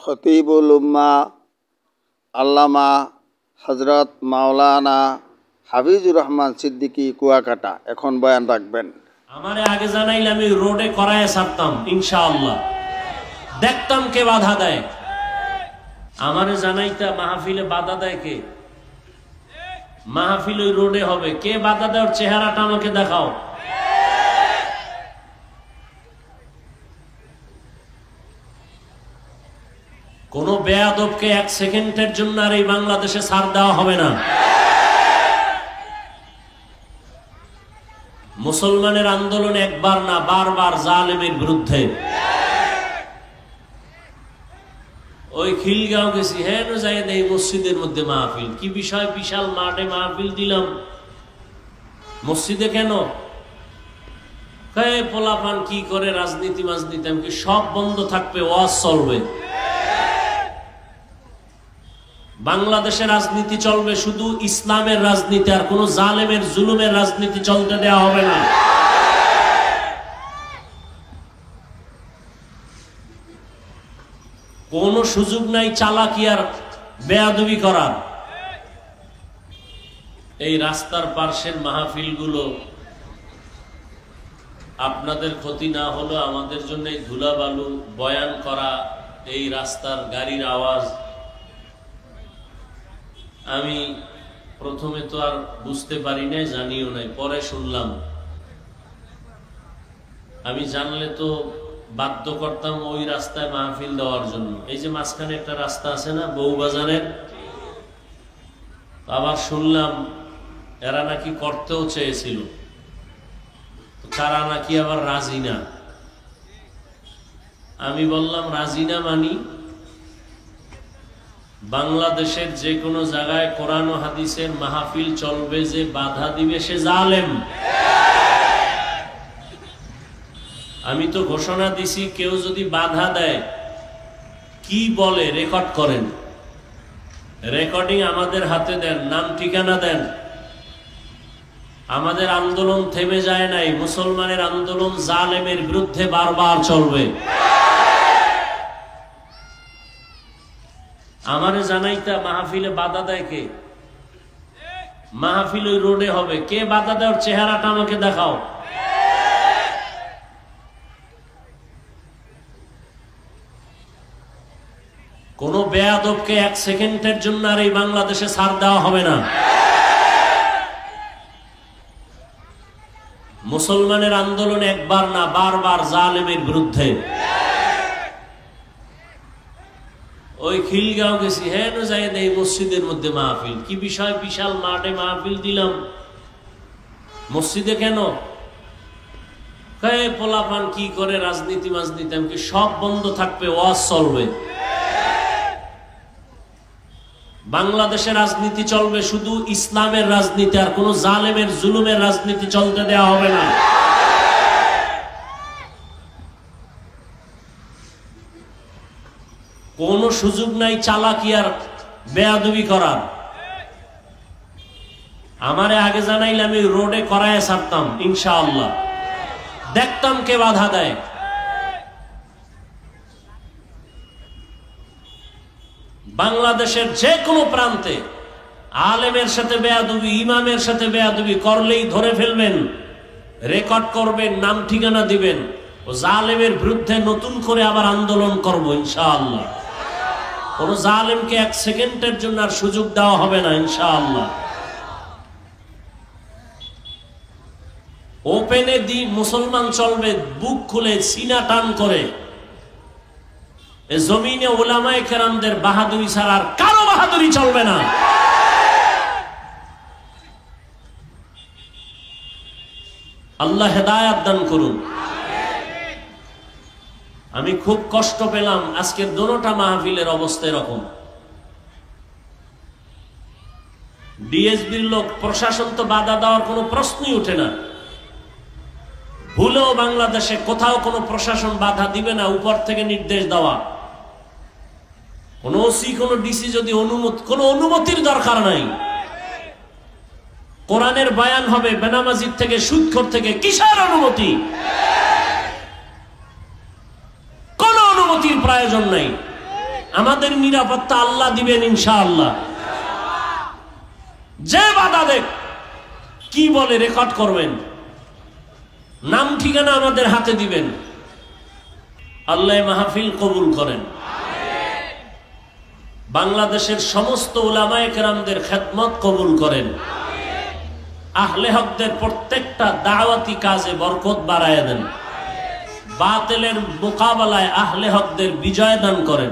খতিবুল উম্মা আল্লামা হযরত মাওলানা হাফিজুর রহমান সিদ্দিকী কুয়াকাটা এখন বয়ান রাখবেন। আমারে আগে জানাইলে আমি রোডে করায় ছাড়তাম ইনশাআল্লাহ, দেখতাম কে বাধা দেয়। আমারে জানাইতা মাহফিলে বাধা দেয় কে? মাহফিল ওই রোডে হবে, কে বাধা দেয় ওর চেহারাটা আমাকে দেখাও। কোন বেয়াদবকে এক সেকেন্ডের জন্য আর এই বাংলাদেশে ছাড় দেওয়া হবে না। মুসলমানের আন্দোলন একবার না বারবার জালেমের বিরুদ্ধে। ওই খিলগাঁও গেছি, হ্যাঁ যাই নেই মসজিদের মধ্যে মাহফিল, কি বিষয়? বিশাল মাঠে মাহফিল দিলাম, মসজিদে কেন? পোলাপান কি করে রাজনীতি মাজনীতি, আমি কি সব বন্ধ থাকবে, ওয়াজ চলবে। বাংলাদেশের রাজনীতি চলবে শুধু ইসলামের রাজনীতি, আর কোন জালেমের জুলুমের রাজনীতি চলতে দেওয়া হবে না। কোন সুযোগ নাই চালাকি আর বেয়াদবি করার। এই রাস্তার পার্শ্বের মাহফিলগুলো আপনাদের ক্ষতি না হলো আমাদের জন্য এই ধুলাবালু বয়ান করা, এই রাস্তার গাড়ির আওয়াজ। আমি প্রথমে তো আর বুঝতে পারি নাই, জানিও নাই, পরে শুনলাম। আমি জানলে তো বাধ্য করতাম ওই রাস্তায় মাহফিল দেওয়ার জন্য। এই যে মাঝখানে একটা রাস্তা আছে না বউবাজারের, আবার শুনলাম এরা নাকি করতেও চেয়েছিল, তারা নাকি আবার রাজি না। আমি বললাম রাজি না মানি, বাংলাদেশের যে কোনো জায়গায় কোরআন ও হাদিসের মাহফিল চলবে, যে বাধা দিবে সে জালেম। আমি তো ঘোষণা দিছি, কেউ যদি বাধা দেয় কি বলে রেকর্ড করেন, রেকর্ডিং আমাদের হাতে দেন, নাম ঠিকানা দেন। আমাদের আন্দোলন থেমে যায় নাই, মুসলমানের আন্দোলন জালেমের বিরুদ্ধে বারবার চলবে। আমারে জানাইতা মাহফিলে বাধা দেয় কে? মাহফিল ওই রোডে হবে, কে বাধা দেয় ওর চেহারাটা আমাকে দেখাও। কোন বেয়াদবকে এক সেকেন্ডের জন্য আর এই বাংলাদেশে ছাড় দেওয়া হবে না। মুসলমানের আন্দোলন একবার না বারবার জালেমের বিরুদ্ধে। ওই খিলগাঁও গেছি, হ্যাঁ যাই নেই মসজিদের মধ্যে মাহফিল, কি বিষয়? বিশাল মাঠে মাহফিল দিলাম, মসজিদে কেন? পোলাপান কি করে রাজনীতি মাজনীতি, আমি কি সব বন্ধ থাকবে, ওয়াজ চলবে। বাংলাদেশের রাজনীতি চলবে শুধু ইসলামের রাজনীতি, আর কোন জালেমের জুলুমের রাজনীতি চলতে দেওয়া হবে না। কোন সুযোগ নাই চালাকি আর বেয়াদবি করার। আমারে আগে জানাইলে আমি রোডে করায় ছাড়তাম ইনশাআল্লাহ, দেখতাম কে বাধা দেয়। বাংলাদেশের যে কোনো প্রান্তে আলেমের সাথে বেয়াদবি, ইমামের সাথে বেয়াদবি করলেই ধরে ফেলবেন, রেকর্ড করবেন, নাম ঠিকানা দিবেন। ও জালেমের বিরুদ্ধে নতুন করে আবার আন্দোলন করব ইনশাআল্লাহ। কোন জালেমকে এক সেকেন্ডের জন্য আর সুযোগ দেওয়া হবে না ইনশাআল্লাহ। ওপেনে দি মুসলমান চলবে, বুক খুলে সিনা টান করে। জমিনে ওলামায়ে কেরামদের বাহাদুরি ছাড়া আর কারো বাহাদুরি চলবে না। আল্লাহ হেদায়েত দান করুন। আমি খুব কষ্ট পেলাম আজকের দোনোটা মাহফিলের অবস্থা এরকম। ডিএসবির লোক, প্রশাসন তো বাধা দেওয়ার কোনো প্রশ্নই উঠে না। ভুলেও বাংলাদেশে কোথাও কোনো প্রশাসন বাধা দিবে না, উপর থেকে নির্দেশ দেওয়া। কোন ওসি, কোন ডিসি যদি কোনো অনুমতির দরকার নাই। কোরআনের বয়ান হবে বেনামাজির থেকে, সুদখোর থেকে, কিসের অনুমতি? কোন অনুমতির প্রয়োজন নাই। আমাদের নিরাপত্তা আল্লাহ দিবেন ইনশাআল্লাহ। যে বাধা দেখ কি বলে রেকর্ড করবেন, নাম ঠিকানা আমাদের হাতে দিবেন। আল্লাহ মাহফিল কবুল করেন। বাংলাদেশের সমস্ত উলামায়ে কেরামদের খেদমত কবুল করেন। আহলে হকদের প্রত্যেকটা দাওয়াতি কাজে বরকত বাড়ায় দেন। বাতিলের মোকাবেলায় আহলে হকদের বিজয় দান করেন।